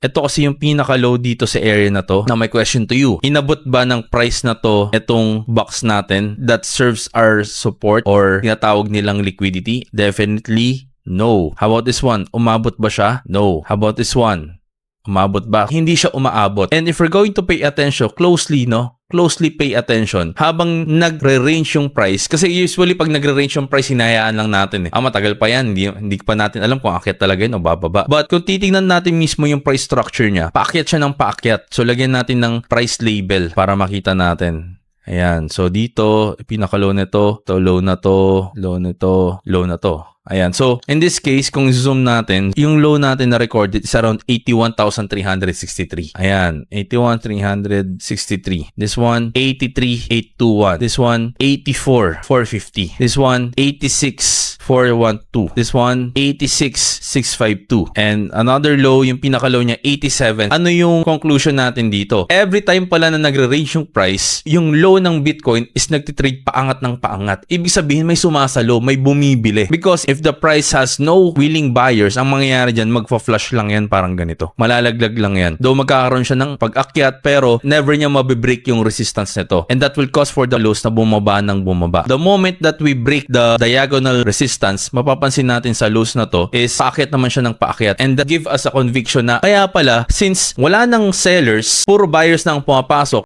Ito kasi yung pinaka-low dito sa area na to. Now, my question to you, inabot ba ng price na to itong box natin that serves our support or tinatawag nilang liquidity? Definitely no. How about this one? Umabot ba siya? No. How about this one? Umabot ba? Hindi siya umaabot. And if we're going to pay attention closely, no? Closely pay attention habang nagre-range yung price. Kasi usually pag nagre-range yung price, hinayaan lang natin eh. Matagal pa yan. Hindi pa natin alam kung akyat talaga yun o bababa. But kung titingnan natin mismo yung price structure niya, paakyat siya ng paakyat. So lagyan natin ng price label para makita natin. Ayan. So dito, pinaka-low nito, to low na to, low nito, low na to. Ayan. So, in this case, kung zoom natin, yung low natin na recorded is around 81,363. Ayan. 81,363. This one, 83,821. This one, 84,450. This one, 86,412. This one, 86,652. And another low, yung pinaka-low niya, 87. Ano yung conclusion natin dito? Every time pala na nagre-range yung price, yung low ng Bitcoin is nagtitrade paangat ng paangat. Ibig sabihin, may sumasalo, may bumibili. Because if the price has no willing buyers, ang mangyayari dyan, magfa-flush lang yan parang ganito. Malalaglag lang yan. Though magkakaroon siya ng pag-akyat, pero never niya mabibreak yung resistance nito. And that will cause for the lows na bumaba ng bumaba. The moment that we break the diagonal resistance, mapapansin natin sa lows na to is paakyat naman siya ng paakyat. And that give us a conviction na kaya pala, since wala nang sellers, puro buyers na ang pumapasok,